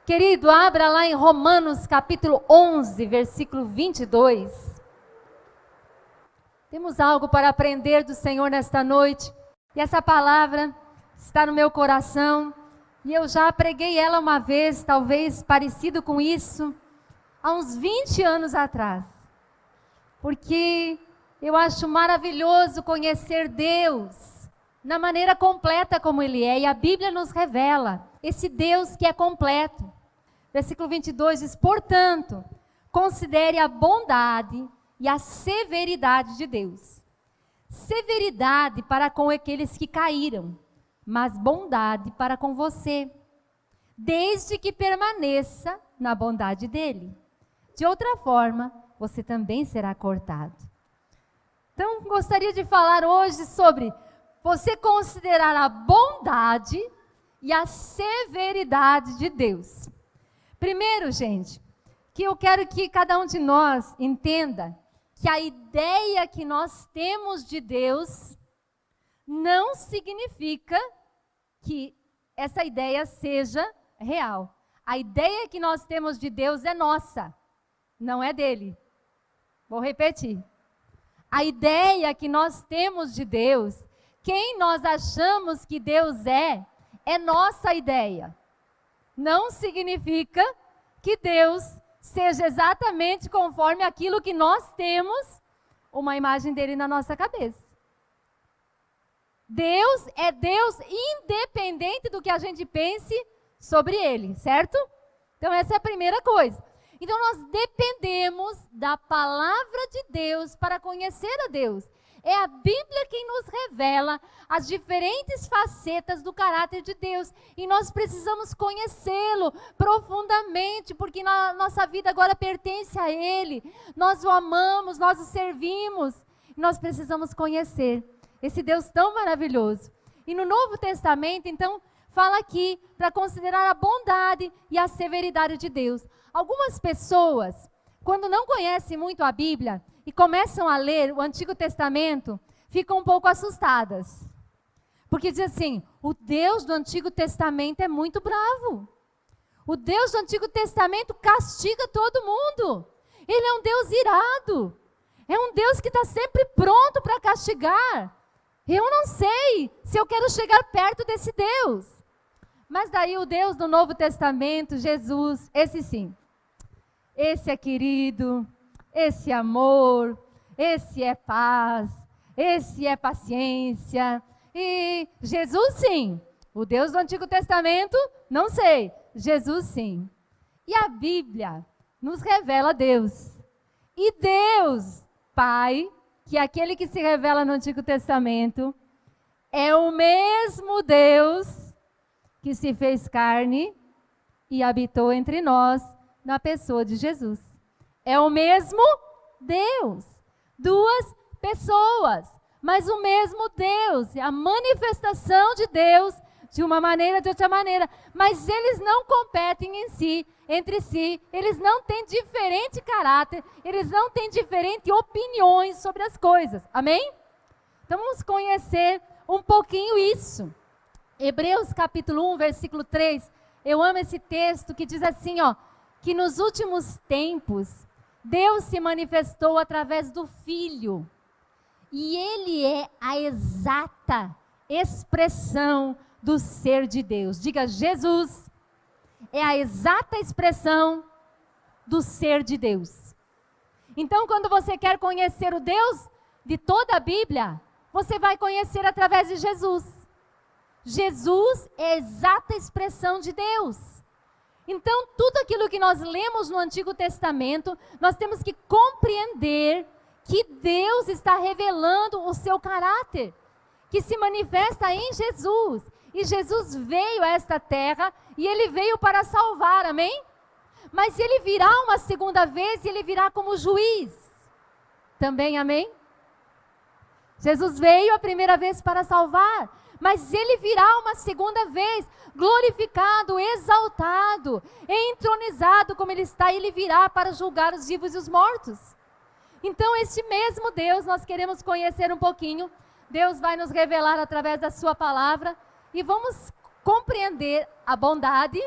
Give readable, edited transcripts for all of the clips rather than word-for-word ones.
Querido, abra lá em Romanos capítulo 11, versículo 22. Temos algo para aprender do Senhor nesta noite. E essa palavra está no meu coração. E eu já preguei ela uma vez, talvez parecido com isso, há uns 20 anos atrás. Porque eu acho maravilhoso conhecer Deus na maneira completa como Ele é. E a Bíblia nos revela esse Deus que é completo. Versículo 22 diz: portanto, considere a bondade e a severidade de Deus. Severidade para com aqueles que caíram, mas bondade para com você, desde que permaneça na bondade dele. De outra forma, você também será cortado. Então, gostaria de falar hoje sobre você considerar a bondade e a severidade de Deus. Primeiro, gente, que eu quero que cada um de nós entenda que a ideia que nós temos de Deus não significa que essa ideia seja real. A ideia que nós temos de Deus é nossa, não é dele. Vou repetir. A ideia que nós temos de Deus, quem nós achamos que Deus é nossa ideia. Não significa que Deus seja exatamente conforme aquilo que nós temos, uma imagem dele na nossa cabeça. Deus é Deus independente do que a gente pense sobre ele, certo? Então essa é a primeira coisa. Então nós dependemos da palavra de Deus para conhecer a Deus. É a Bíblia quem nos revela as diferentes facetas do caráter de Deus. E nós precisamos conhecê-lo profundamente, porque nossa vida agora pertence a Ele. Nós o amamos, nós o servimos. Nós precisamos conhecer esse Deus tão maravilhoso. E no Novo Testamento, então, fala aqui para considerar a bondade e a severidade de Deus. Algumas pessoas, quando não conhecem muito a Bíblia e começam a ler o Antigo Testamento, ficam um pouco assustadas. Porque diz assim, o Deus do Antigo Testamento é muito bravo. O Deus do Antigo Testamento castiga todo mundo. Ele é um Deus irado. É um Deus que está sempre pronto para castigar. Eu não sei se eu quero chegar perto desse Deus. Mas daí o Deus do Novo Testamento, Jesus, esse sim. Esse é querido, esse é amor, esse é paz, esse é paciência. E Jesus sim. O Deus do Antigo Testamento, não sei. Jesus sim. E a Bíblia nos revela Deus. E Deus, Pai, que é aquele que se revela no Antigo Testamento, é o mesmo Deus que se fez carne e habitou entre nós na pessoa de Jesus. É o mesmo Deus. Duas pessoas, mas o mesmo Deus. É a manifestação de Deus de uma maneira, de outra maneira. Mas eles não competem entre si. Eles não têm diferente caráter. Eles não têm diferentes opiniões sobre as coisas. Amém? Então vamos conhecer um pouquinho isso. Hebreus capítulo 1, versículo 3. Eu amo esse texto que diz assim, ó, que nos últimos tempos Deus se manifestou através do Filho. E Ele é a exata expressão do ser de Deus. Diga, Jesus é a exata expressão do ser de Deus. Então, quando você quer conhecer o Deus de toda a Bíblia, você vai conhecer através de Jesus. Jesus é a exata expressão de Deus. Então, tudo aquilo que nós lemos no Antigo Testamento, nós temos que compreender que Deus está revelando o seu caráter, que se manifesta em Jesus. E Jesus veio a esta terra e Ele veio para salvar, amém? Mas Ele virá uma segunda vez e Ele virá como juiz. Também, amém? Jesus veio a primeira vez para salvar, mas Ele virá uma segunda vez, glorificado, exaltado, entronizado como Ele está, Ele virá para julgar os vivos e os mortos. Então, este mesmo Deus, nós queremos conhecer um pouquinho. Deus vai nos revelar através da sua palavra e vamos compreender a bondade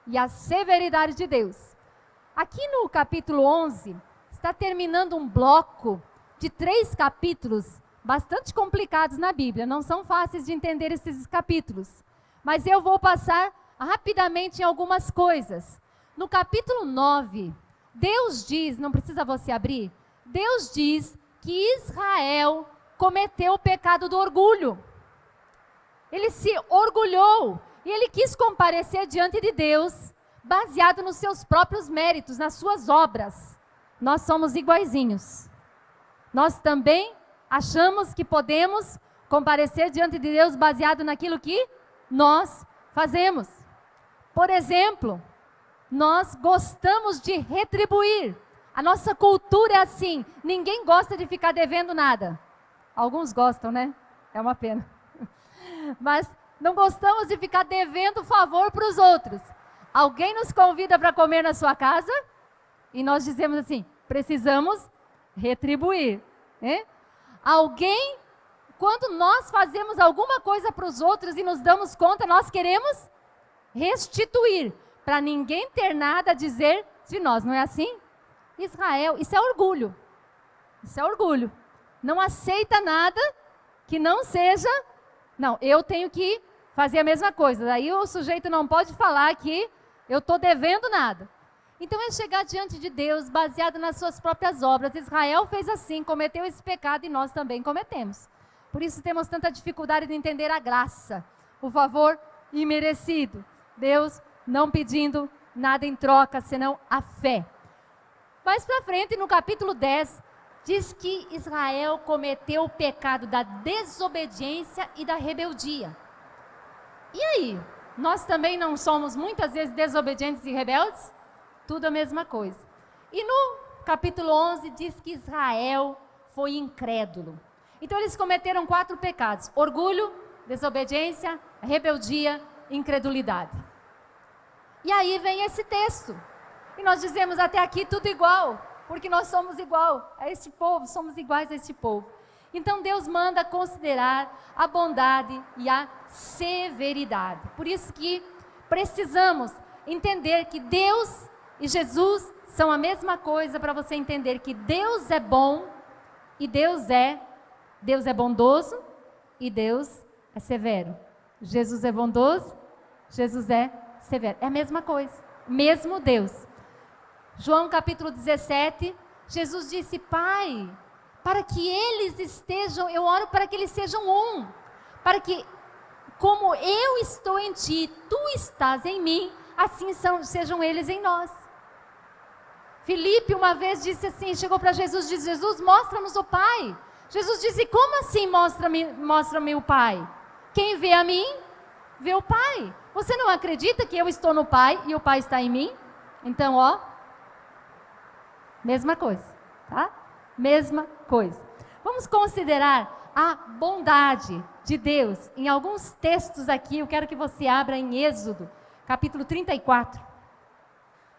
e a severidade de Deus. Aqui no capítulo 11, está terminando um bloco de 3 capítulos bastante complicados na Bíblia. Não são fáceis de entender esses capítulos. Mas eu vou passar rapidamente em algumas coisas. No capítulo 9, Deus diz, não precisa você abrir, Deus diz que Israel cometeu o pecado do orgulho. Ele se orgulhou e ele quis comparecer diante de Deus baseado nos seus próprios méritos, nas suas obras. Nós somos iguaizinhos. Nós também achamos que podemos comparecer diante de Deus baseado naquilo que nós fazemos. Por exemplo, nós gostamos de retribuir. A nossa cultura é assim, ninguém gosta de ficar devendo nada. Alguns gostam, né? É uma pena. Mas não gostamos de ficar devendo favor para os outros. Alguém nos convida para comer na sua casa e nós dizemos assim, precisamos retribuir. Né? Alguém, quando nós fazemos alguma coisa para os outros e nos damos conta, nós queremos restituir, para ninguém ter nada a dizer de nós, não é assim? Israel, isso é orgulho. Isso é orgulho. Não aceita nada que não seja, não, eu tenho que fazer a mesma coisa. Daí o sujeito não pode falar que eu estou devendo nada. Então é chegar diante de Deus baseado nas suas próprias obras. Israel fez assim, cometeu esse pecado e nós também cometemos. Por isso temos tanta dificuldade de entender a graça, o favor imerecido. Deus não pedindo nada em troca, senão a fé. Mais para frente, no capítulo 10, diz que Israel cometeu o pecado da desobediência e da rebeldia. E aí? Nós também não somos muitas vezes desobedientes e rebeldes? Tudo a mesma coisa. E no capítulo 11 diz que Israel foi incrédulo. Então eles cometeram 4 pecados: orgulho, desobediência, rebeldia, incredulidade. E aí vem esse texto. E nós dizemos até aqui tudo igual, porque nós somos igual a este povo, somos iguais a este povo. Então Deus manda considerar a bondade e a severidade. Por isso que precisamos entender que Deus e Jesus são a mesma coisa, para você entender que Deus é bom e Deus é bondoso e Deus é severo. Jesus é bondoso, Jesus é severo. É a mesma coisa, mesmo Deus. João capítulo 17, Jesus disse: Pai, para que eles estejam, eu oro para que eles sejam um, para que, como eu estou em ti, tu estás em mim, assim sejam eles em nós. Filipe uma vez disse assim, chegou para Jesus, disse: Jesus, mostra-nos o Pai. Jesus disse: como assim mostra-me o Pai? Quem vê a mim, vê o Pai. Você não acredita que eu estou no Pai e o Pai está em mim? Então, mesma coisa, tá? Mesma coisa. Vamos considerar a bondade de Deus em alguns textos aqui. Eu quero que você abra em Êxodo, capítulo 34.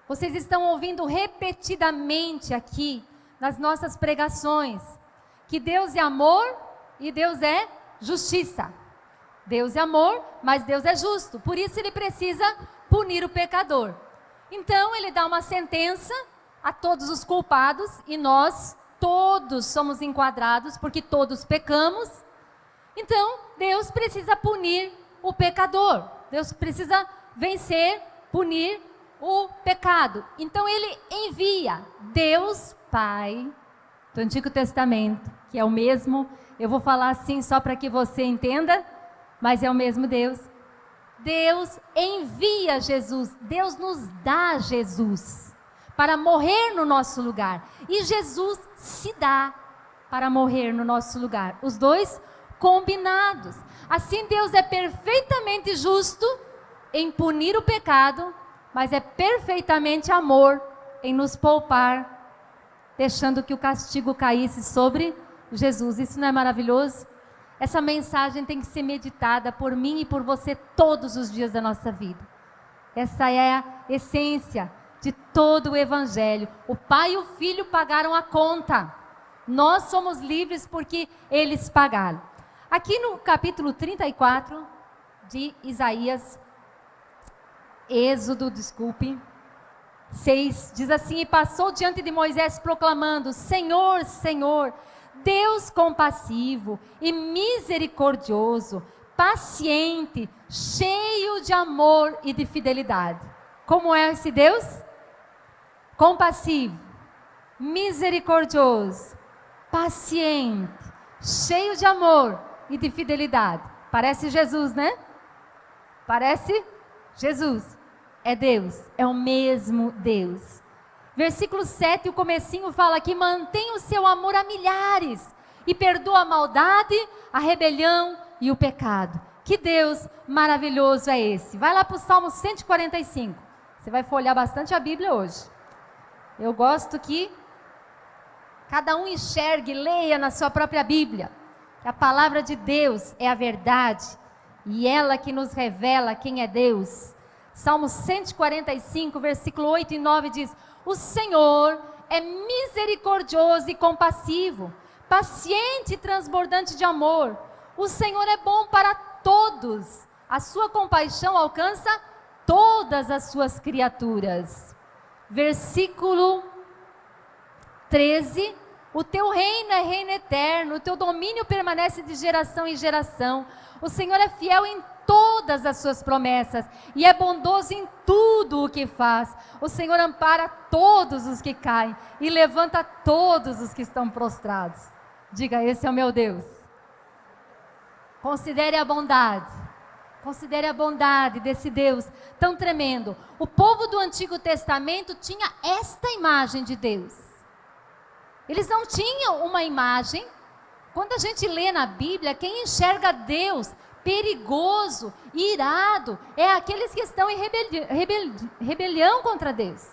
Vocês estão ouvindo repetidamente aqui, nas nossas pregações, que Deus é amor e Deus é justiça. Deus é amor, mas Deus é justo. Por isso Ele precisa punir o pecador. Então Ele dá uma sentença a todos os culpados, e nós todos somos enquadrados, porque todos pecamos. Então Deus precisa punir o pecador. Deus precisa vencer, punir o pecado. Então Ele envia Deus Pai do Antigo Testamento, que é o mesmo, eu vou falar assim só para que você entenda, mas é o mesmo Deus. Deus envia Jesus, Deus nos dá Jesus para morrer no nosso lugar, e Jesus se dá para morrer no nosso lugar, os dois combinados. Assim Deus é perfeitamente justo em punir o pecado, mas é perfeitamente amor em nos poupar, deixando que o castigo caísse sobre Jesus. Isso não é maravilhoso? Essa mensagem tem que ser meditada por mim e por você todos os dias da nossa vida. Essa é a essência de todo o Evangelho. O Pai e o Filho pagaram a conta. Nós somos livres porque eles pagaram. Aqui no capítulo 34 de Isaías, Êxodo, 6, diz assim: e passou diante de Moisés proclamando: Senhor, Senhor, Deus compassivo e misericordioso, paciente, cheio de amor e de fidelidade. Como é esse Deus? Compassivo, misericordioso, paciente, cheio de amor e de fidelidade. Parece Jesus, né? Parece Jesus. É Deus, é o mesmo Deus. Versículo 7, o comecinho fala que mantém o seu amor a milhares e perdoa a maldade, a rebelião e o pecado. Que Deus maravilhoso é esse? Vai lá para o Salmo 145. Você vai folhear bastante a Bíblia hoje. Eu gosto que cada um enxergue, leia na sua própria Bíblia. A palavra de Deus é a verdade e ela que nos revela quem é Deus. Salmo 145, versículo 8 e 9 diz: o Senhor é misericordioso e compassivo, paciente e transbordante de amor. O Senhor é bom para todos. A sua compaixão alcança todas as suas criaturas. Versículo 13: o teu reino é reino eterno, o teu domínio permanece de geração em geração. O Senhor é fiel em todas as suas promessas e é bondoso em tudo o que faz. O Senhor ampara todos os que caem e levanta todos os que estão prostrados. Diga: esse é o meu Deus. Considere a bondade desse Deus tão tremendo. O povo do Antigo Testamento tinha esta imagem de Deus. Eles não tinham uma imagem. Quando a gente lê na Bíblia, quem enxerga Deus perigoso, irado, é aqueles que estão em rebelião contra Deus.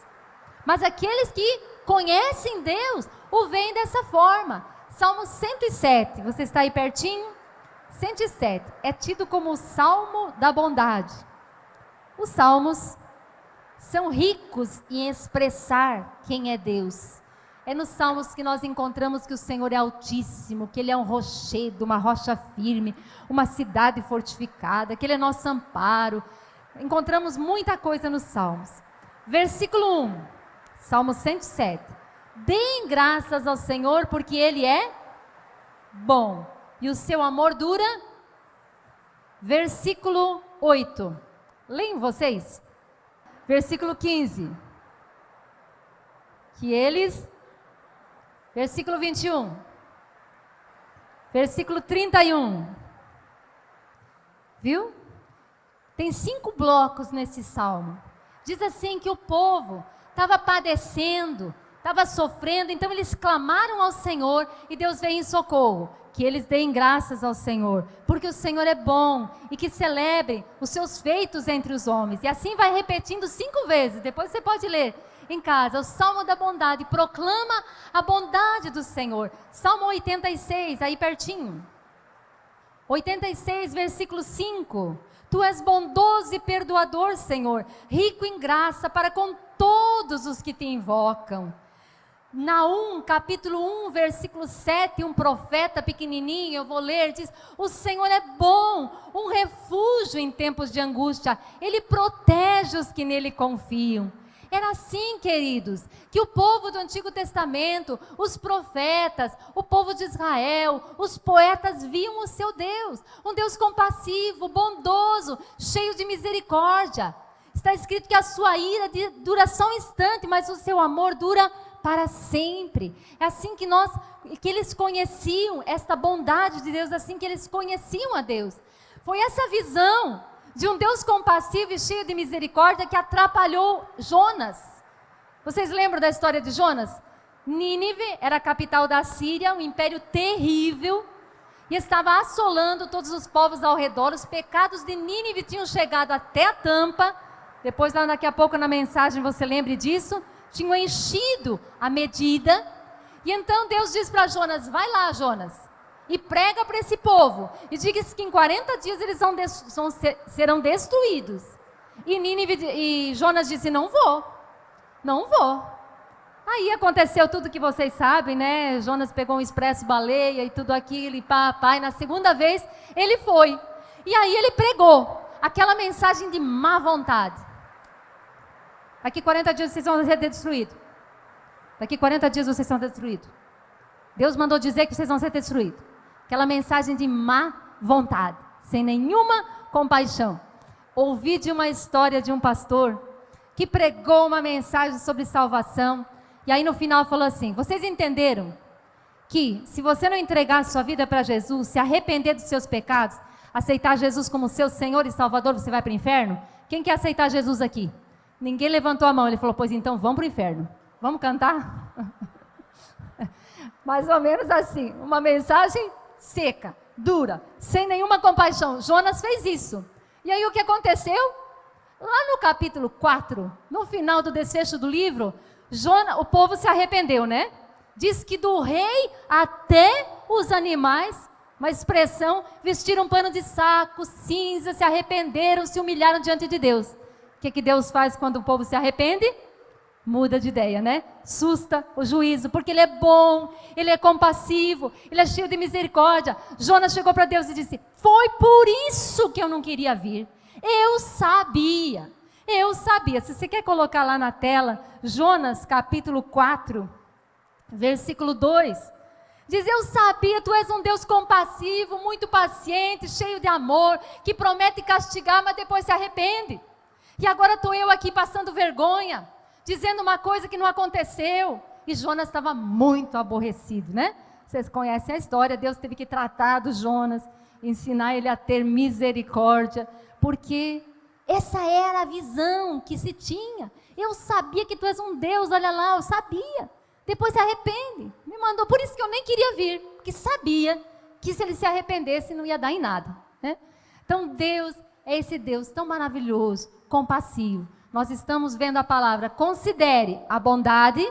Mas aqueles que conhecem Deus, o veem dessa forma. Salmo 107, você está aí pertinho? 107, é tido como o Salmo da bondade. Os Salmos são ricos em expressar quem é Deus. É nos Salmos que nós encontramos que o Senhor é altíssimo, que Ele é um rochedo, uma rocha firme, uma cidade fortificada, que Ele é nosso amparo. Encontramos muita coisa nos Salmos. Versículo 1, Salmo 107. Deem graças ao Senhor, porque Ele é bom, e o seu amor dura. Versículo 8. Leem vocês. Versículo 15. Que eles... Versículo 21. Versículo 31. Viu? Tem 5 blocos nesse salmo. Diz assim que o povo estava padecendo, estava sofrendo, então eles clamaram ao Senhor e Deus veio em socorro. Que eles deem graças ao Senhor, porque o Senhor é bom e que celebrem os seus feitos entre os homens. E assim vai repetindo 5 vezes, depois você pode ler em casa, o Salmo da bondade, proclama a bondade do Senhor. Salmo 86, aí pertinho. 86, versículo 5. Tu és bondoso e perdoador, Senhor, rico em graça para com todos os que te invocam. Naum, capítulo 1, versículo 7, um profeta pequenininho, eu vou ler, diz: o Senhor é bom, um refúgio em tempos de angústia, Ele protege os que nele confiam. Era assim, queridos, que o povo do Antigo Testamento, os profetas, o povo de Israel, os poetas viam o seu Deus, um Deus compassivo, bondoso, cheio de misericórdia. Está escrito que a sua ira dura só um instante, mas o seu amor dura para sempre. É assim que eles conheciam esta bondade de Deus, assim que eles conheciam a Deus. Foi essa visão de um Deus compassivo e cheio de misericórdia que atrapalhou Jonas. Vocês lembram da história de Jonas? Nínive era a capital da Síria, um império terrível, e estava assolando todos os povos ao redor. Os pecados de Nínive tinham chegado até a tampa. Depois, daqui a pouco na mensagem você lembre disso. Tinham enchido a medida. E então Deus diz para Jonas: vai lá, Jonas, e prega para esse povo, e diga que em 40 dias eles serão destruídos. E Jonas disse: não vou. Aí aconteceu tudo que vocês sabem, né? Jonas pegou um expresso baleia e tudo aquilo, e e na segunda vez ele foi. E aí ele pregou aquela mensagem de má vontade. Daqui 40 dias vocês vão ser destruídos. Daqui 40 dias vocês são destruídos. Deus mandou dizer que vocês vão ser destruídos. Aquela mensagem de má vontade, sem nenhuma compaixão. Ouvi de uma história de um pastor que pregou uma mensagem sobre salvação. E aí no final falou assim: vocês entenderam que se você não entregar sua vida para Jesus, se arrepender dos seus pecados, aceitar Jesus como seu Senhor e Salvador, você vai para o inferno? Quem quer aceitar Jesus aqui? Ninguém levantou a mão. Ele falou: pois então vamos para o inferno. Vamos cantar? Mais ou menos assim, uma mensagem seca, dura, sem nenhuma compaixão. Jonas fez isso. E aí o que aconteceu? Lá no capítulo 4, no final do desfecho do livro, o povo se arrependeu, né? Diz que do rei até os animais, uma expressão, vestiram um pano de saco, cinza, se arrependeram, se humilharam diante de Deus. O que Deus faz quando o povo se arrepende? Muda de ideia, né? Susta o juízo, porque Ele é bom, Ele é compassivo, Ele é cheio de misericórdia. Jonas chegou para Deus e disse: foi por isso que eu não queria vir. Eu sabia. Se você quer colocar lá na tela, Jonas capítulo 4, versículo 2. Diz: eu sabia, tu és um Deus compassivo, muito paciente, cheio de amor, que promete castigar, mas depois se arrepende. E agora estou eu aqui passando vergonha, dizendo uma coisa que não aconteceu. E Jonas estava muito aborrecido, né? Vocês conhecem a história, Deus teve que tratar do Jonas, ensinar ele a ter misericórdia, porque essa era a visão que se tinha. Eu sabia que tu és um Deus, olha lá, eu sabia. Depois se arrepende, me mandou, por isso que eu nem queria vir, porque sabia que se ele se arrependesse não ia dar em nada, né? Então Deus é esse Deus tão maravilhoso, compassivo. Nós estamos vendo a palavra: considere a bondade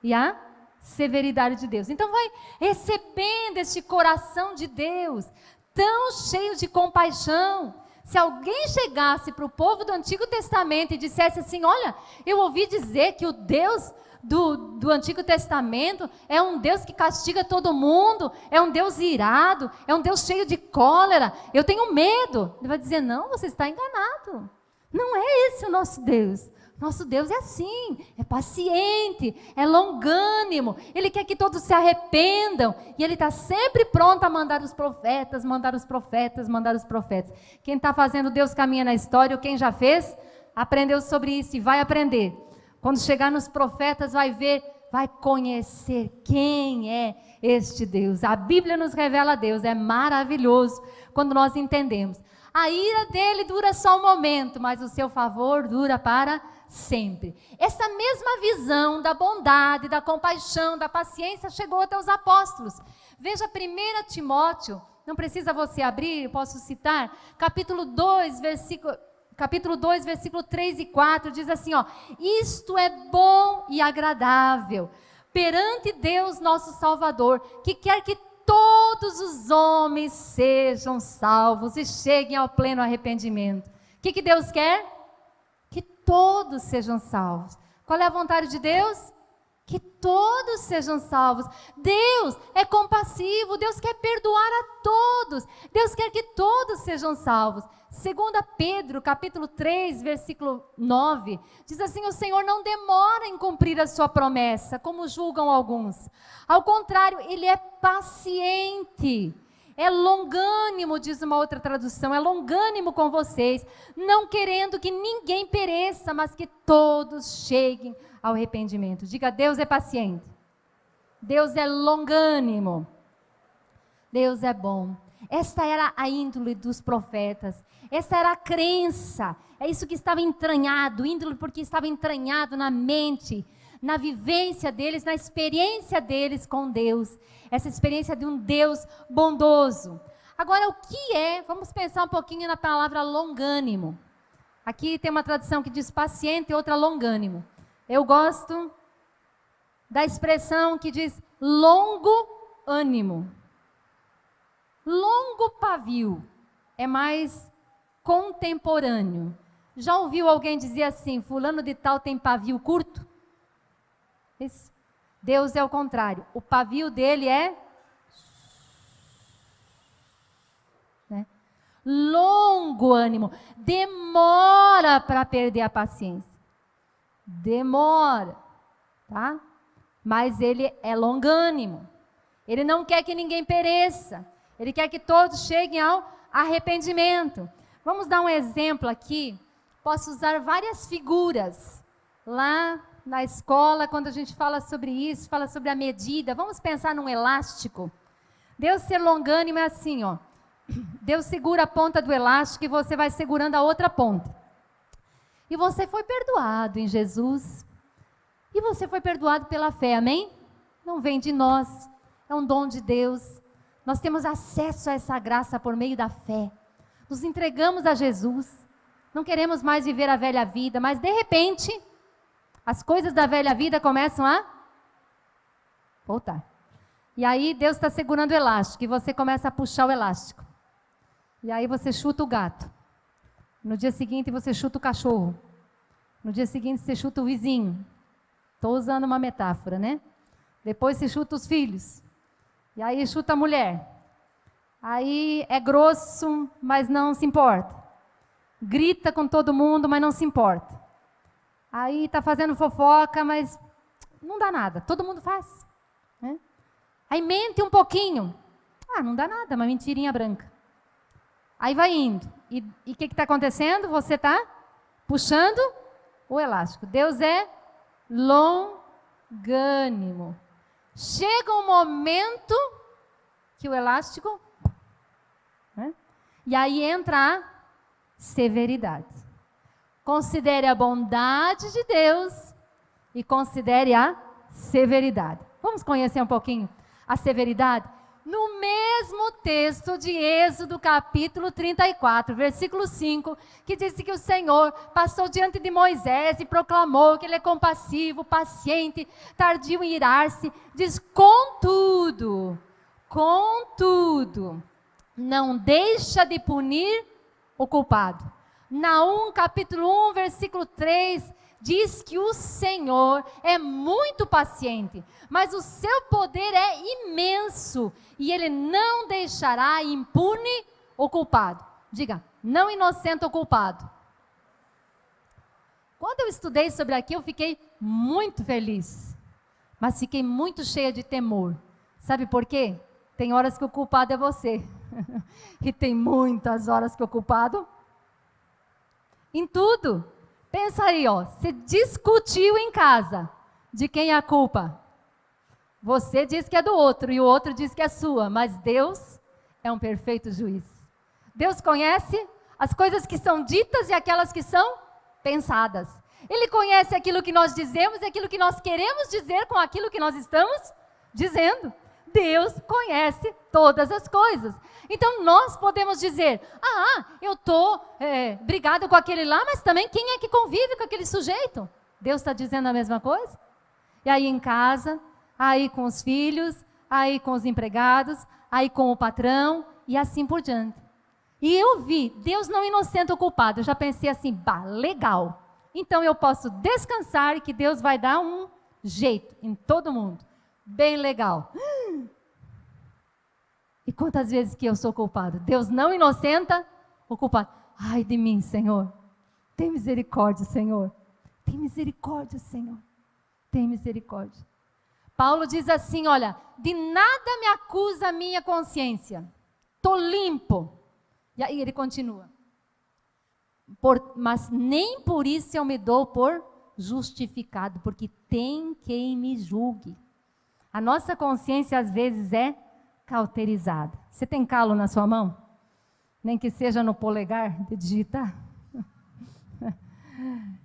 e a severidade de Deus. Então vai recebendo este coração de Deus, tão cheio de compaixão. Se alguém chegasse para o povo do Antigo Testamento e dissesse assim: olha, eu ouvi dizer que o Deus do Antigo Testamento é um Deus que castiga todo mundo, é um Deus irado, é um Deus cheio de cólera, eu tenho medo. Ele vai dizer: não, você está enganado. Não é esse o nosso Deus. Nosso Deus é assim, é paciente, é longânimo. Ele quer que todos se arrependam. E Ele está sempre pronto a mandar os profetas, mandar os profetas, mandar os profetas. Quem está fazendo Deus caminha na história, ou quem já fez, aprendeu sobre isso e vai aprender. Quando chegar nos profetas, vai ver, vai conhecer quem é este Deus. A Bíblia nos revela Deus, é maravilhoso quando nós entendemos. A ira dele dura só um momento, mas o seu favor dura para sempre. Essa mesma visão da bondade, da compaixão, da paciência chegou até os apóstolos. Veja 1 Timóteo, não precisa você abrir, eu posso citar, capítulo 2, versículo 3 e 4, diz assim, ó: isto é bom e agradável perante Deus nosso Salvador, que quer que todos os homens sejam salvos e cheguem ao pleno arrependimento. O que Deus quer? Que todos sejam salvos. Qual é a vontade de Deus? Que todos sejam salvos. Deus é compassivo, Deus quer perdoar a todos, Deus quer que todos sejam salvos. 2 Pedro, capítulo 3, versículo 9, diz assim: o Senhor não demora em cumprir a sua promessa, como julgam alguns. Ao contrário, Ele é paciente, é longânimo, diz uma outra tradução, é longânimo com vocês, não querendo que ninguém pereça, mas que todos cheguem ao arrependimento. Diga: Deus é paciente, Deus é longânimo, Deus é bom. Esta era a índole dos profetas, essa era a crença, é isso que estava entranhado, índole porque estava entranhado na mente, na vivência deles, na experiência deles com Deus, essa experiência de um Deus bondoso. Agora, o que é, vamos pensar um pouquinho na palavra longânimo. Aqui tem uma tradução que diz paciente e outra longânimo. Eu gosto da expressão que diz longo ânimo. Longo pavio é mais contemporâneo. Já ouviu alguém dizer assim: fulano de tal tem pavio curto? Isso. Deus é o contrário. O pavio dele é longo ânimo. Demora para perder a paciência. demora, tá? Mas ele é longânimo. Ele não quer que ninguém pereça. Ele quer que todos cheguem ao arrependimento. Vamos dar um exemplo aqui. Posso usar várias figuras. Lá na escola, quando a gente fala sobre isso, fala sobre a medida. Vamos pensar num elástico. Deus ser longânimo é assim, ó. Deus segura a ponta do elástico e você vai segurando a outra ponta. E você foi perdoado em Jesus. E você foi perdoado pela fé, amém? Não vem de nós, é um dom de Deus. Nós temos acesso a essa graça por meio da fé. Nos entregamos a Jesus. Não queremos mais viver a velha vida, mas de repente, as coisas da velha vida começam a voltar. E aí Deus está segurando o elástico e você começa a puxar o elástico. E aí você chuta o gato. No dia seguinte você chuta o cachorro. No dia seguinte você chuta o vizinho. Estou usando uma metáfora, né? Depois você chuta os filhos. E aí chuta a mulher. Aí é grosso, mas não se importa. Grita com todo mundo, mas não se importa. Aí está fazendo fofoca, mas não dá nada. Todo mundo faz. Né? Aí mente um pouquinho. Ah, não dá nada, uma mentirinha branca. Aí vai indo. E o que está acontecendo? Você está puxando o elástico. Deus é longânimo. Chega um momento que o elástico, né? E aí entra a severidade. Considere a bondade de Deus e considere a severidade. Vamos conhecer um pouquinho a severidade? No mesmo texto de Êxodo, capítulo 34, versículo 5, que diz que o Senhor passou diante de Moisés e proclamou que ele é compassivo, paciente, tardio em irar-se. Diz, contudo, não deixa de punir o culpado. Naum, capítulo 1, versículo 3, diz que o Senhor é muito paciente, mas o seu poder é imenso e ele não deixará impune o culpado. Diga, não inocente o culpado. Quando eu estudei sobre aqui, eu fiquei muito feliz, mas fiquei muito cheia de temor. Sabe por quê? Tem horas que o culpado é você e tem muitas horas que o culpado em tudo. Pensa aí, ó, você discutiu em casa, de quem é a culpa? Você diz que é do outro e o outro diz que é sua, mas Deus é um perfeito juiz. Deus conhece as coisas que são ditas e aquelas que são pensadas. Ele conhece aquilo que nós dizemos e aquilo que nós queremos dizer com aquilo que nós estamos dizendo. Deus conhece todas as coisas. Então nós podemos dizer, eu estou brigado com aquele lá, mas também quem é que convive com aquele sujeito? Deus está dizendo a mesma coisa? E aí em casa, aí com os filhos, aí com os empregados, aí com o patrão e assim por diante. E eu vi, Deus não inocenta o culpado. Eu já pensei assim, legal. Então eu posso descansar e que Deus vai dar um jeito em todo mundo. Bem legal. E quantas vezes que eu sou culpado? Deus não inocenta o culpado. Ai de mim, Senhor. Tem misericórdia, Senhor. Tem misericórdia, Senhor. Tem misericórdia. Paulo diz assim, olha, de nada me acusa a minha consciência. Estou limpo. E aí ele continua. Mas nem por isso eu me dou por justificado, porque tem quem me julgue. A nossa consciência às vezes é cauterizada. Você tem calo na sua mão? Nem que seja no polegar de digitar?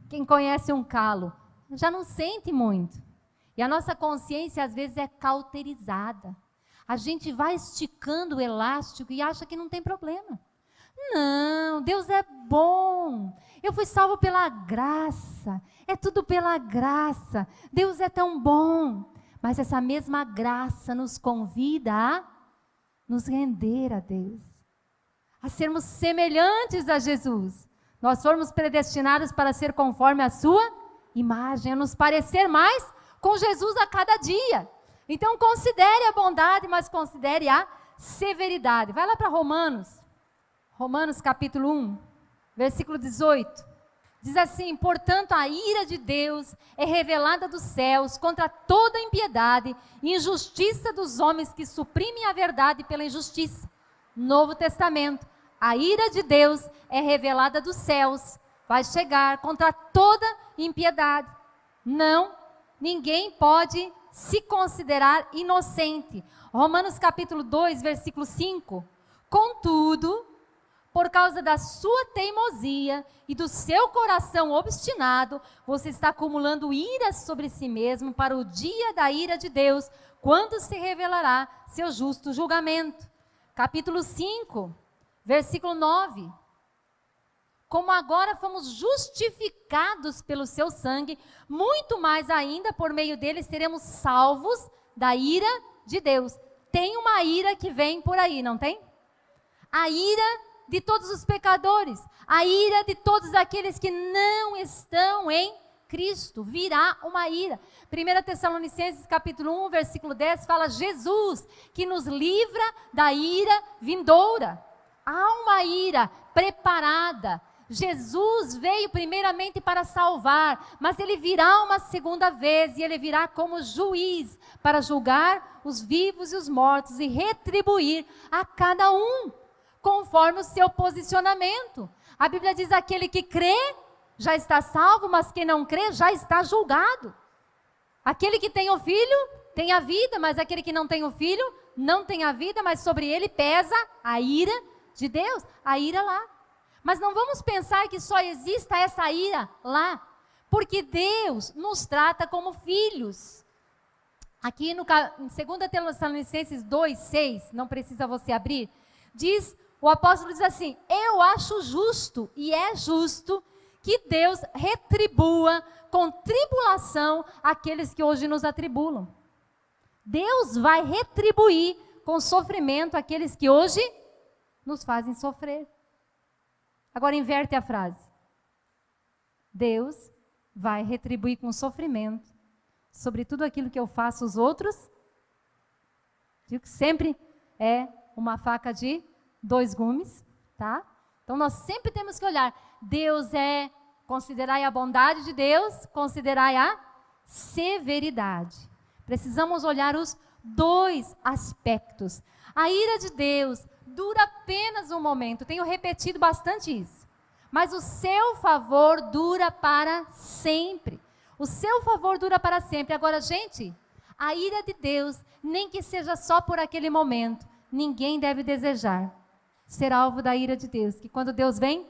Quem conhece um calo já não sente muito. E a nossa consciência às vezes é cauterizada. A gente vai esticando o elástico e acha que não tem problema. Não, Deus é bom. Eu fui salvo pela graça. É tudo pela graça. Deus é tão bom. Mas essa mesma graça nos convida a nos render a Deus, a sermos semelhantes a Jesus. Nós fomos predestinados para ser conforme a sua imagem, a nos parecer mais com Jesus a cada dia. Então considere a bondade, mas considere a severidade. Vai lá para Romanos capítulo 1, versículo 18. Diz assim: portanto, a ira de Deus é revelada dos céus contra toda impiedade e injustiça dos homens que suprimem a verdade pela injustiça. Novo Testamento. A ira de Deus é revelada dos céus. Vai chegar contra toda impiedade. Não, ninguém pode se considerar inocente. Romanos capítulo 2, versículo 5. Contudo, por causa da sua teimosia e do seu coração obstinado, você está acumulando ira sobre si mesmo para o dia da ira de Deus, quando se revelará seu justo julgamento. Capítulo 5, versículo 9. Como agora fomos justificados pelo seu sangue, muito mais ainda por meio dele seremos salvos da ira de Deus. Tem uma ira que vem por aí, não tem? A ira de todos os pecadores, a ira de todos aqueles que não estão em Cristo. Virá uma ira. 1 Tessalonicenses capítulo 1, versículo 10 fala: Jesus que nos livra da ira vindoura. Há uma ira preparada. Jesus veio primeiramente para salvar, mas ele virá uma segunda vez, e ele virá como juiz para julgar os vivos e os mortos e retribuir a cada um conforme o seu posicionamento. A Bíblia diz: aquele que crê já está salvo, mas quem não crê já está julgado. Aquele que tem o filho tem a vida, mas aquele que não tem o filho não tem a vida, mas sobre ele pesa a ira de Deus, a ira lá. Mas não vamos pensar que só exista essa ira lá, porque Deus nos trata como filhos. Aqui em 2 Tessalonicenses 2:6, não precisa você abrir, o apóstolo diz assim: eu acho justo, e é justo, que Deus retribua com tribulação aqueles que hoje nos atribulam. Deus vai retribuir com sofrimento aqueles que hoje nos fazem sofrer. Agora inverte a frase. Deus vai retribuir com sofrimento sobre tudo aquilo que eu faço aos outros. Digo que sempre é uma faca de 2 gumes, tá? Então nós sempre temos que olhar. Deus é, considerai a bondade de Deus, considerai a severidade. Precisamos olhar os 2 aspectos. A ira de Deus dura apenas um momento, tenho repetido bastante isso. Mas o seu favor dura para sempre. O seu favor dura para sempre. Agora, gente, a ira de Deus, nem que seja só por aquele momento, ninguém deve desejar ser alvo da ira de Deus. Que quando Deus vem,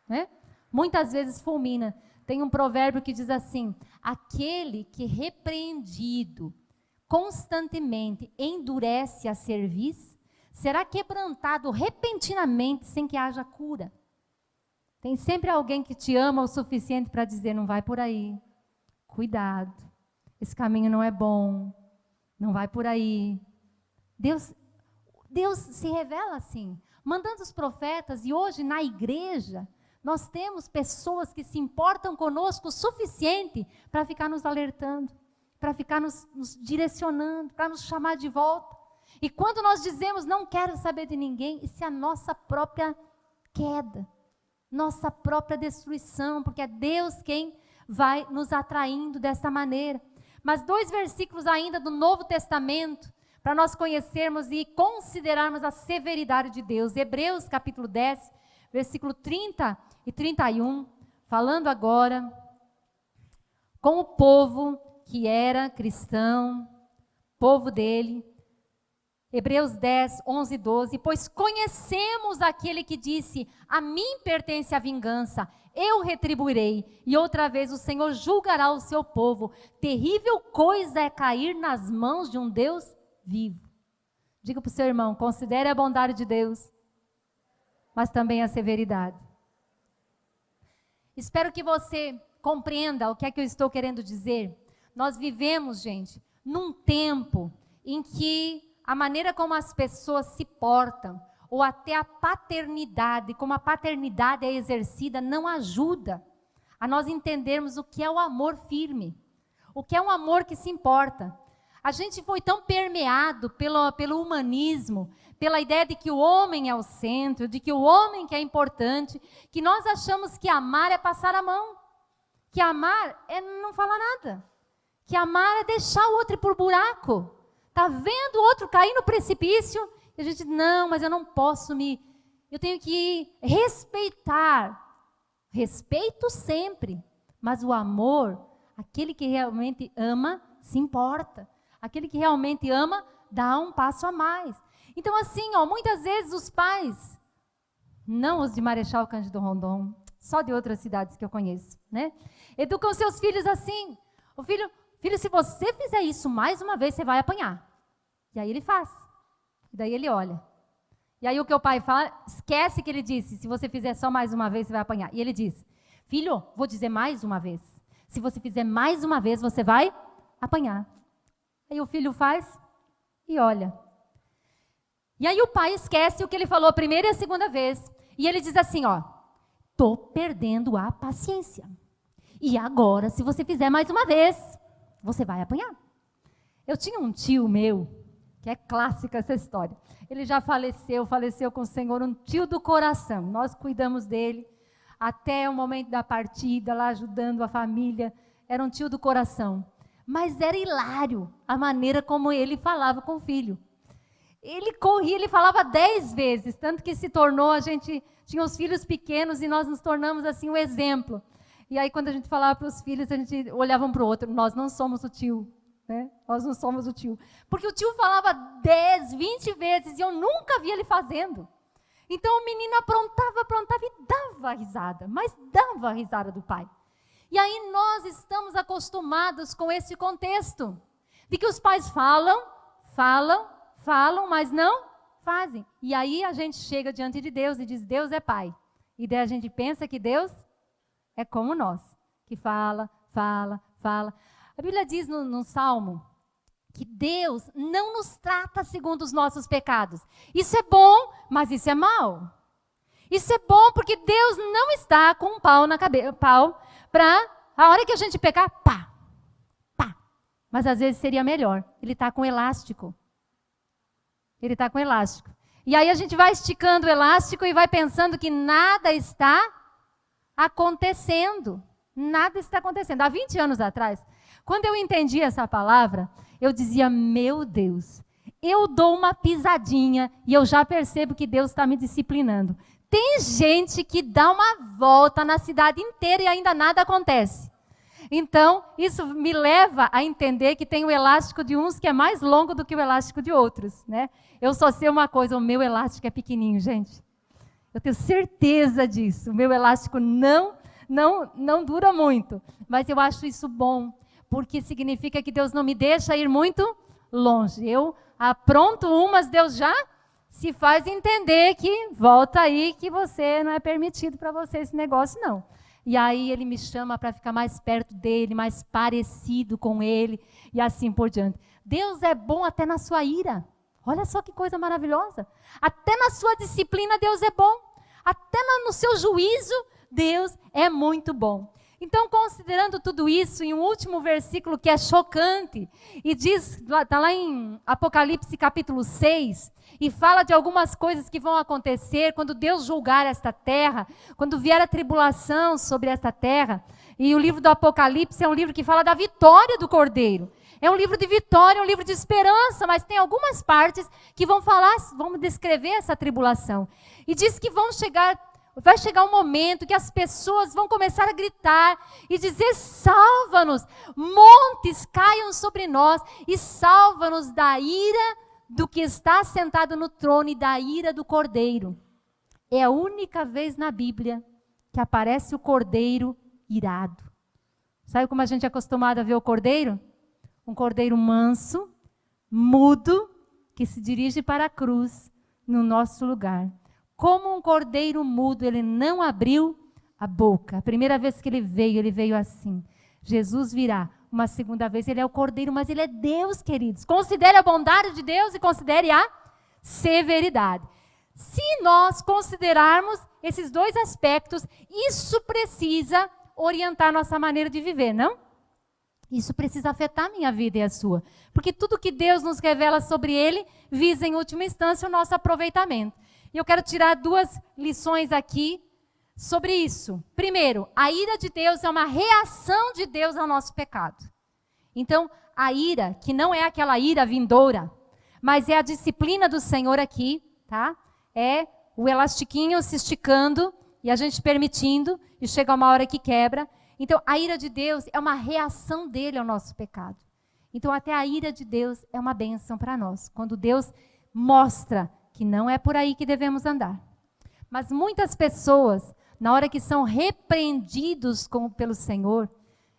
né, muitas vezes fulmina. Tem um provérbio que diz assim: aquele que repreendido constantemente endurece a cerviz, será quebrantado repentinamente sem que haja cura. Tem sempre alguém que te ama o suficiente para dizer: não vai por aí, cuidado, esse caminho não é bom, não vai por aí. Deus se revela assim, mandando os profetas, e hoje na igreja nós temos pessoas que se importam conosco o suficiente para ficar nos alertando, para ficar nos direcionando, para nos chamar de volta. E quando nós dizemos não quero saber de ninguém, isso é a nossa própria queda, nossa própria destruição, porque é Deus quem vai nos atraindo dessa maneira. Mas 2 versículos ainda do Novo Testamento, para nós conhecermos e considerarmos a severidade de Deus. Hebreus capítulo 10, versículo 30 e 31, falando agora com o povo que era cristão, povo dele. Hebreus 10, 11 e 12, pois conhecemos aquele que disse: a mim pertence a vingança, eu retribuirei, e outra vez o Senhor julgará o seu povo. Terrível coisa é cair nas mãos de um Deus vivo. Diga para o seu irmão: considere a bondade de Deus, mas também a severidade. Espero que você compreenda o que é que eu estou querendo dizer. Nós vivemos, gente, num tempo em que a maneira como as pessoas se portam, ou até a paternidade, como a paternidade é exercida, não ajuda a nós entendermos o que é o amor firme, o que é um amor que se importa. A gente foi tão permeado pelo humanismo, pela ideia de que o homem é o centro, de que o homem que é importante, que nós achamos que amar é passar a mão, que amar é não falar nada, que amar é deixar o outro ir por buraco. Está vendo o outro cair no precipício? E a gente, não, mas eu não posso eu tenho que respeitar. Respeito sempre, mas o amor, aquele que realmente ama, se importa. Aquele que realmente ama, dá um passo a mais. Então assim, muitas vezes os pais, não os de Marechal Cândido Rondon, só de outras cidades que eu conheço, né? Educam seus filhos assim. O filho, se você fizer isso mais uma vez, você vai apanhar. E aí ele faz. E daí ele olha. E aí o que o pai fala, esquece que ele disse, se você fizer só mais uma vez, você vai apanhar. E ele diz, filho, vou dizer mais uma vez. Se você fizer mais uma vez, você vai apanhar. Aí o filho faz e olha. E aí o pai esquece o que ele falou a primeira e a segunda vez. E ele diz assim, tô perdendo a paciência. E agora, se você fizer mais uma vez, você vai apanhar. Eu tinha um tio meu, que é clássica essa história. Ele já faleceu com o Senhor, um tio do coração. Nós cuidamos dele até o momento da partida, lá ajudando a família. Era um tio do coração. Mas era hilário a maneira como ele falava com o filho. Ele corria, ele falava 10 vezes, tanto que se tornou, a gente tinha os filhos pequenos e nós nos tornamos assim um exemplo. E aí quando a gente falava para os filhos, a gente olhava um para o outro, nós não somos o tio, né? Nós não somos o tio. Porque o tio falava 10, 20 vezes e eu nunca via ele fazendo. Então o menino aprontava e dava risada, mas dava a risada do pai. E aí nós estamos acostumados com esse contexto, de que os pais falam, mas não fazem. E aí a gente chega diante de Deus e diz, Deus é pai. E daí a gente pensa que Deus é como nós, que fala. A Bíblia diz no Salmo que Deus não nos trata segundo os nossos pecados. Isso é bom, mas isso é mal. Isso é bom porque Deus não está com um pau na cabeça, para a hora que a gente pecar, pá. Mas às vezes seria melhor. Ele está com elástico. E aí a gente vai esticando o elástico e vai pensando que nada está acontecendo. Nada está acontecendo. Há 20 anos atrás, quando eu entendi essa palavra, eu dizia, meu Deus, eu dou uma pisadinha e eu já percebo que Deus está me disciplinando. Tem gente que dá uma volta na cidade inteira e ainda nada acontece. Então, isso me leva a entender que tem o elástico de uns que é mais longo do que o elástico de outros, né? Eu só sei uma coisa, o meu elástico é pequenininho, gente. Eu tenho certeza disso. O meu elástico não dura muito. Mas eu acho isso bom, porque significa que Deus não me deixa ir muito longe. Eu apronto umas, Deus já se faz entender que volta aí, que você não é permitido para você esse negócio, não. E aí ele me chama para ficar mais perto dele, mais parecido com ele, e assim por diante. Deus é bom até na sua ira. Olha só que coisa maravilhosa. Até na sua disciplina Deus é bom. Até no seu juízo Deus é muito bom. Então, considerando tudo isso, em um último versículo que é chocante, e diz, está lá em Apocalipse capítulo 6, e fala de algumas coisas que vão acontecer quando Deus julgar esta terra, quando vier a tribulação sobre esta terra. E o livro do Apocalipse é um livro que fala da vitória do Cordeiro. É um livro de vitória, um livro de esperança, mas tem algumas partes que vão descrever essa tribulação. E diz que vai chegar um momento que as pessoas vão começar a gritar e dizer, salva-nos, montes caiam sobre nós e salva-nos da ira do que está sentado no trono e da ira do Cordeiro. É a única vez na Bíblia que aparece o Cordeiro irado. Sabe como a gente é acostumado a ver o Cordeiro? Um Cordeiro manso, mudo, que se dirige para a cruz no nosso lugar. Como um cordeiro mudo, ele não abriu a boca. A primeira vez que ele veio assim. Jesus virá uma segunda vez, ele é o cordeiro, mas ele é Deus, queridos. Considere a bondade de Deus e considere a severidade. Se nós considerarmos esses dois aspectos, isso precisa orientar nossa maneira de viver, não? Isso precisa afetar a minha vida e a sua. Porque tudo que Deus nos revela sobre ele visa, em última instância, o nosso aproveitamento. E eu quero tirar 2 lições aqui sobre isso. Primeiro, a ira de Deus é uma reação de Deus ao nosso pecado. Então, a ira, que não é aquela ira vindoura, mas é a disciplina do Senhor aqui, tá? É o elastiquinho se esticando e a gente permitindo, e chega uma hora que quebra. Então, a ira de Deus é uma reação dele ao nosso pecado. Então, até a ira de Deus é uma bênção para nós. Quando Deus mostra que não é por aí que devemos andar. Mas muitas pessoas, na hora que são repreendidos pelo Senhor,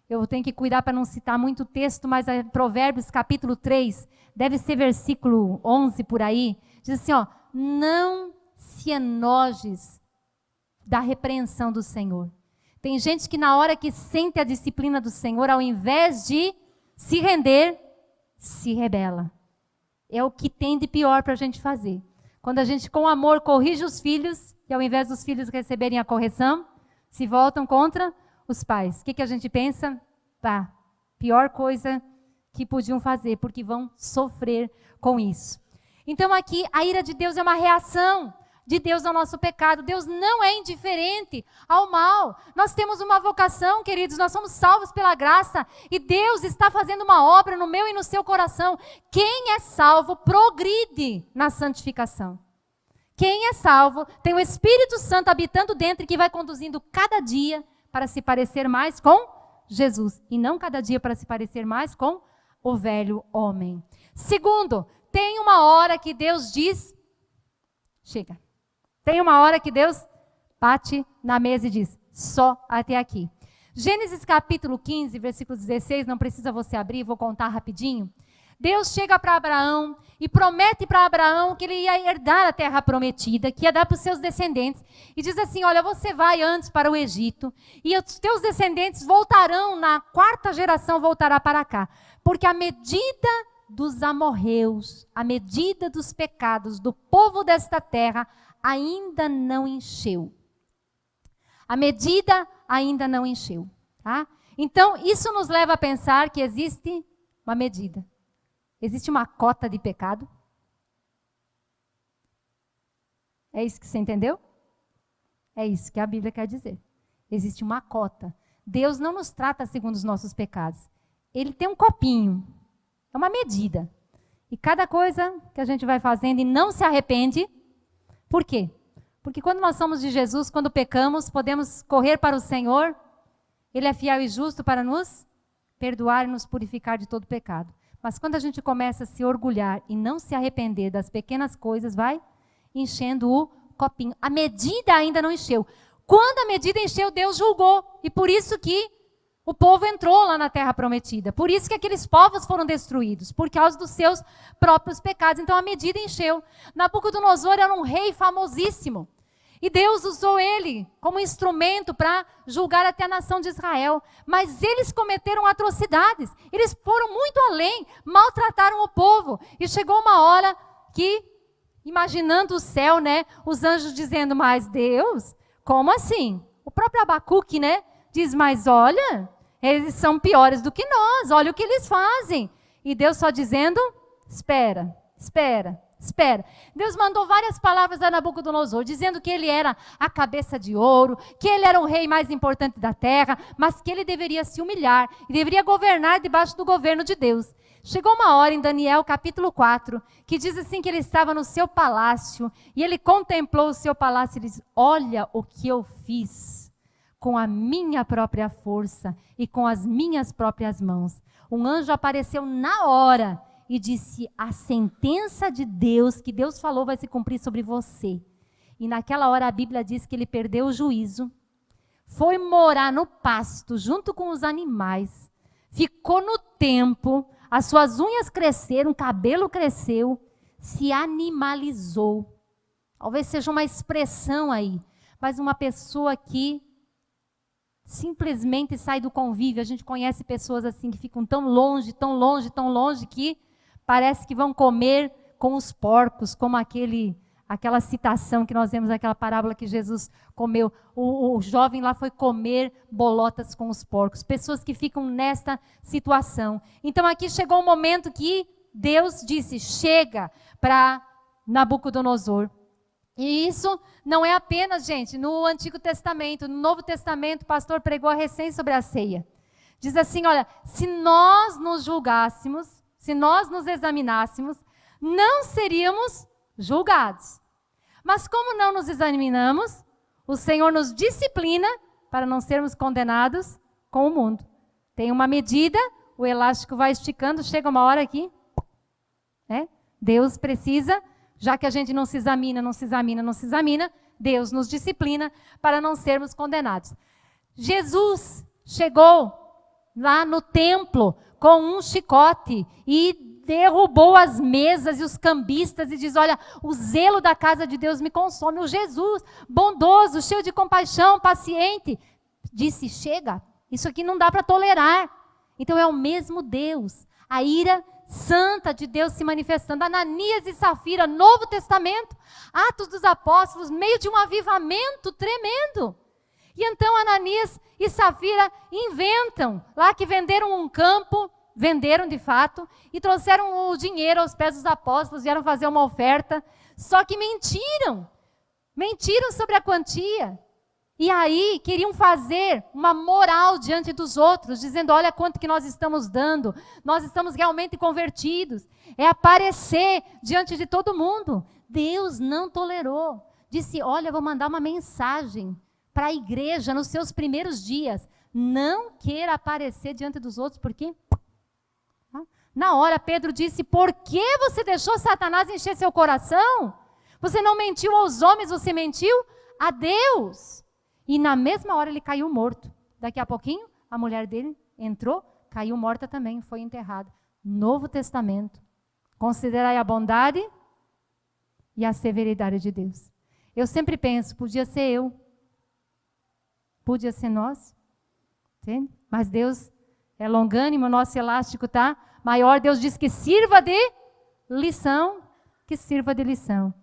eu tenho que cuidar para não citar muito texto, mas é Provérbios capítulo 3, deve ser versículo 11 por aí, diz assim, ó, não se enojes da repreensão do Senhor. Tem gente que na hora que sente a disciplina do Senhor, ao invés de se render, se rebela. É o que tem de pior para a gente fazer. Quando a gente com amor corrige os filhos, e ao invés dos filhos receberem a correção, se voltam contra os pais. O que a gente pensa? Pá, pior coisa que podiam fazer, porque vão sofrer com isso. Então aqui a ira de Deus é uma reação de Deus ao nosso pecado. Deus não é indiferente ao mal. Nós temos uma vocação, queridos, nós somos salvos pela graça e Deus está fazendo uma obra no meu e no seu coração. Quem é salvo progride na santificação. Quem é salvo tem o Espírito Santo habitando dentro e que vai conduzindo cada dia para se parecer mais com Jesus e não cada dia para se parecer mais com o velho homem. Segundo, tem uma hora que Deus diz, chega. Tem uma hora que Deus bate na mesa e diz, só até aqui. Gênesis capítulo 15, versículo 16, não precisa você abrir, vou contar rapidinho. Deus chega para Abraão e promete para Abraão que ele ia herdar a terra prometida, que ia dar para os seus descendentes. E diz assim, olha, você vai antes para o Egito e os teus descendentes voltarão, na 4ª geração voltará para cá. Porque a medida dos amorreus, a medida dos pecados do povo desta terra ainda não encheu. A medida ainda não encheu. Tá? Então, isso nos leva a pensar que existe uma medida. Existe uma cota de pecado? É isso que você entendeu? É isso que a Bíblia quer dizer. Existe uma cota. Deus não nos trata segundo os nossos pecados. Ele tem um copinho. É uma medida. E cada coisa que a gente vai fazendo e não se arrepende, por quê? Porque quando nós somos de Jesus, quando pecamos, podemos correr para o Senhor. Ele é fiel e justo para nos perdoar e nos purificar de todo pecado. Mas quando a gente começa a se orgulhar e não se arrepender das pequenas coisas, vai enchendo o copinho. A medida ainda não encheu. Quando a medida encheu, Deus julgou. E por isso que o povo entrou lá na terra prometida. Por isso que aqueles povos foram destruídos, por causa dos seus próprios pecados. Então a medida encheu. Nabucodonosor era um rei famosíssimo. E Deus usou ele como instrumento para julgar até a nação de Israel. Mas eles cometeram atrocidades. Eles foram muito além, maltrataram o povo. E chegou uma hora que, imaginando o céu, né, os anjos dizendo, mas Deus, como assim? O próprio Abacuque, né, diz, mas olha, eles são piores do que nós, olha o que eles fazem. E Deus só dizendo, espera, espera. Espera, Deus mandou várias palavras a Nabucodonosor, dizendo que ele era a cabeça de ouro, que ele era o rei mais importante da terra, mas que ele deveria se humilhar e deveria governar debaixo do governo de Deus. Chegou uma hora em Daniel capítulo 4, que diz assim que ele estava no seu palácio, e ele contemplou o seu palácio e disse, olha o que eu fiz com a minha própria força e com as minhas próprias mãos. Um anjo apareceu na hora e disse, a sentença de Deus, que Deus falou, vai se cumprir sobre você. E naquela hora a Bíblia diz que ele perdeu o juízo, foi morar no pasto, junto com os animais, ficou no tempo, as suas unhas cresceram, o cabelo cresceu, se animalizou. Talvez seja uma expressão aí, mas uma pessoa que simplesmente sai do convívio. A gente conhece pessoas assim que ficam tão longe, tão longe, tão longe, que parece que vão comer com os porcos, como aquele aquela citação que nós vemos, aquela parábola que Jesus comeu. O jovem lá foi comer bolotas com os porcos. Pessoas que ficam nesta situação. Então aqui chegou um momento que Deus disse, chega para Nabucodonosor. E isso não é apenas, gente, no Antigo Testamento. No Novo Testamento, o pastor pregou recém sobre a ceia. Diz assim, olha, se nós nos julgássemos, se nós nos examinássemos, não seríamos julgados. Mas como não nos examinamos, o Senhor nos disciplina para não sermos condenados com o mundo. Tem uma medida, o elástico vai esticando, chega uma hora aqui. Deus precisa, já que a gente não se examina, Deus nos disciplina para não sermos condenados. Jesus chegou lá no templo com um chicote e derrubou as mesas e os cambistas e diz, olha, o zelo da casa de Deus me consome. O Jesus, bondoso, cheio de compaixão, paciente, disse, chega, isso aqui não dá para tolerar. Então é o mesmo Deus, a ira santa de Deus se manifestando. Ananias e Safira, Novo Testamento, Atos dos Apóstolos, meio de um avivamento tremendo. E então Ananias e Safira inventam, lá que venderam um campo, venderam de fato, e trouxeram o dinheiro aos pés dos apóstolos, vieram fazer uma oferta, só que mentiram sobre a quantia. E aí queriam fazer uma moral diante dos outros, dizendo, olha quanto que nós estamos dando, nós estamos realmente convertidos. É aparecer diante de todo mundo. Deus não tolerou. Disse, olha, vou mandar uma mensagem para a igreja nos seus primeiros dias. Não queira aparecer diante dos outros, porque na hora Pedro disse, por que você deixou Satanás encher seu coração? Você não mentiu aos homens, você mentiu a Deus. E na mesma hora ele caiu morto. Daqui a pouquinho, a mulher dele entrou, caiu morta também, foi enterrada. Novo Testamento. Considerai a bondade e a severidade de Deus. Eu sempre penso, podia ser eu. Podia ser nós. Entende? Mas Deus é longânimo, nosso elástico tá maior. Deus diz que sirva de lição, que sirva de lição.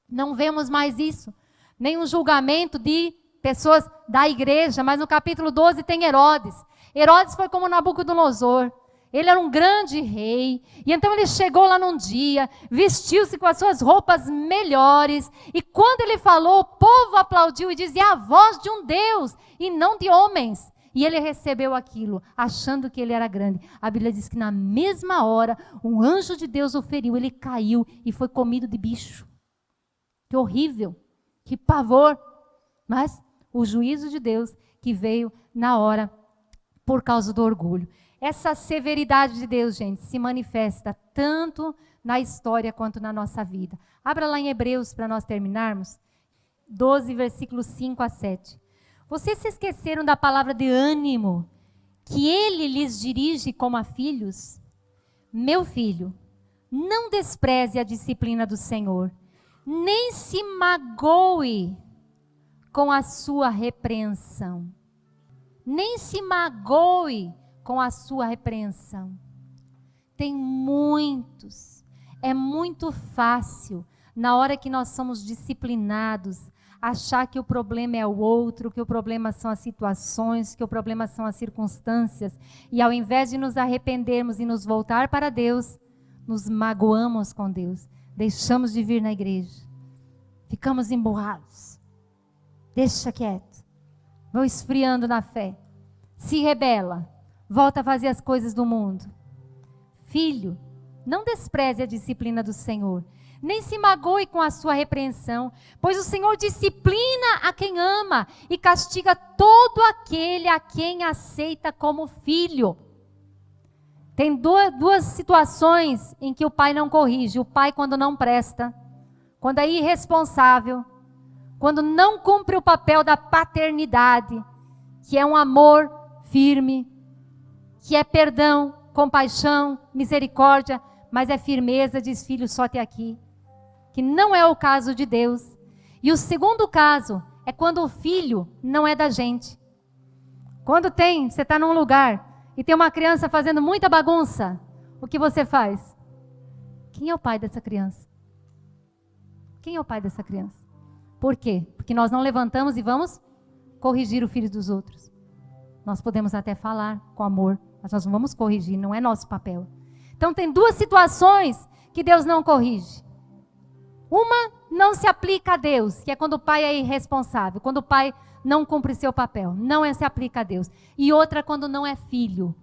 Não vemos mais isso. Nenhum julgamento de pessoas da igreja, mas no capítulo 12 tem Herodes. Herodes foi como Nabucodonosor. Ele era um grande rei. E então ele chegou lá num dia, vestiu-se com as suas roupas melhores. E quando ele falou, o povo aplaudiu e dizia, a voz de um Deus e não de homens. E ele recebeu aquilo, achando que ele era grande. A Bíblia diz que na mesma hora, um anjo de Deus o feriu. Ele caiu e foi comido de bicho. Que horrível, que pavor. Mas o juízo de Deus que veio na hora por causa do orgulho. Essa severidade de Deus, gente, se manifesta tanto na história quanto na nossa vida. Abra lá em Hebreus para nós terminarmos. 12, versículos 5 a 7. Vocês se esqueceram da palavra de ânimo que ele lhes dirige como a filhos? Meu filho, não despreze a disciplina do Senhor, nem se magoe com a sua repreensão. Nem se magoe com a sua repreensão. Tem muitos. É muito fácil, na hora que nós somos disciplinados, achar que o problema é o outro, que o problema são as situações, que o problema são as circunstâncias. E ao invés de nos arrependermos e nos voltar para Deus, nos magoamos com Deus. Deixamos de vir na igreja. Ficamos emburrados. Deixa quieto. Vão esfriando na fé. Se rebela. Volta a fazer as coisas do mundo. Filho, não despreze a disciplina do Senhor. Nem se magoe com a sua repreensão. Pois o Senhor disciplina a quem ama e castiga todo aquele a quem aceita como filho. Tem duas situações em que o pai não corrige. O pai quando não presta. Quando é irresponsável. Quando não cumpre o papel da paternidade, que é um amor firme, que é perdão, compaixão, misericórdia, mas é firmeza, diz filho, só até aqui. Que não é o caso de Deus. E o segundo caso é quando o filho não é da gente. Quando você está num lugar e tem uma criança fazendo muita bagunça, o que você faz? Quem é o pai dessa criança? Quem é o pai dessa criança? Por quê? Porque nós não levantamos e vamos corrigir o filho dos outros. Nós podemos até falar com amor, mas nós não vamos corrigir, não é nosso papel. Então tem duas situações que Deus não corrige. Uma não se aplica a Deus, que é quando o pai é irresponsável, quando o pai não cumpre seu papel, não se aplica a Deus. E outra quando não é filho.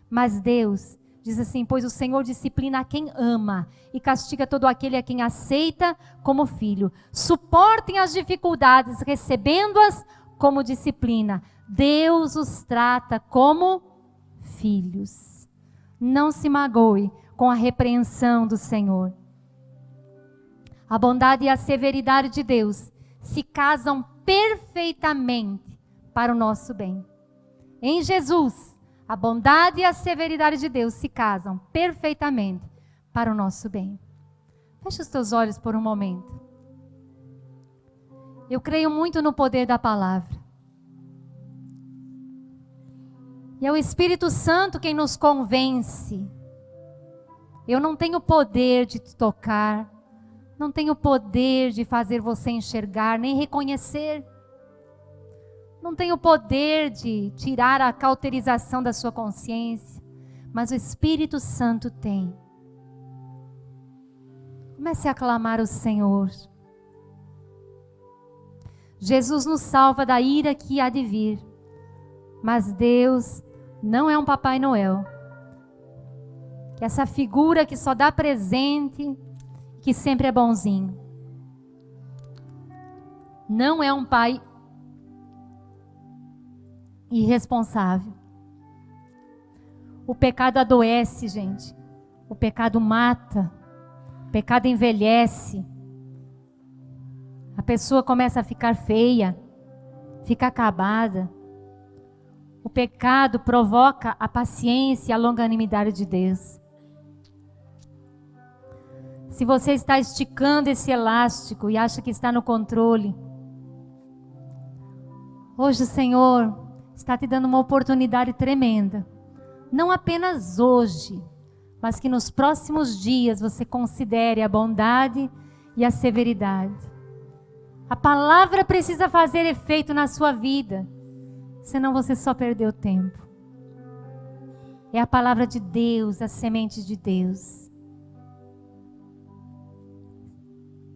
Mas Deus diz assim, pois o Senhor disciplina a quem ama e castiga todo aquele a quem aceita como filho. Suportem as dificuldades, recebendo-as como disciplina. Deus os trata como filhos. Não se magoe com a repreensão do Senhor. A bondade e a severidade de Deus se casam perfeitamente para o nosso bem. Em Jesus, a bondade e a severidade de Deus se casam perfeitamente para o nosso bem. Feche os teus olhos por um momento. Eu creio muito no poder da palavra. E é o Espírito Santo quem nos convence. Eu não tenho poder de te tocar, não tenho poder de fazer você enxergar, nem reconhecer. Não tenho poder de tirar a cauterização da sua consciência, mas o Espírito Santo tem. Comece a clamar o Senhor. Jesus nos salva da ira que há de vir, mas Deus não é um Papai Noel, que essa figura que só dá presente, que sempre é bonzinho. Não é um pai irresponsável. O pecado adoece, gente. O pecado mata. O pecado envelhece. A pessoa começa a ficar feia, fica acabada. O pecado provoca a paciência e a longanimidade de Deus. Se você está esticando esse elástico e acha que está no controle, hoje o Senhor está te dando uma oportunidade tremenda. Não apenas hoje, mas que nos próximos dias você considere a bondade e a severidade. A palavra precisa fazer efeito na sua vida, senão você só perdeu tempo. É a palavra de Deus, a semente de Deus.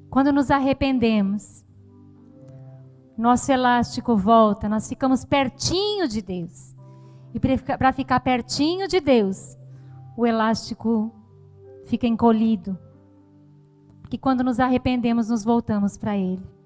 Quando nos arrependemos, nosso elástico volta, nós ficamos pertinho de Deus. E para ficar pertinho de Deus, o elástico fica encolhido. Porque quando nos arrependemos, nos voltamos para Ele.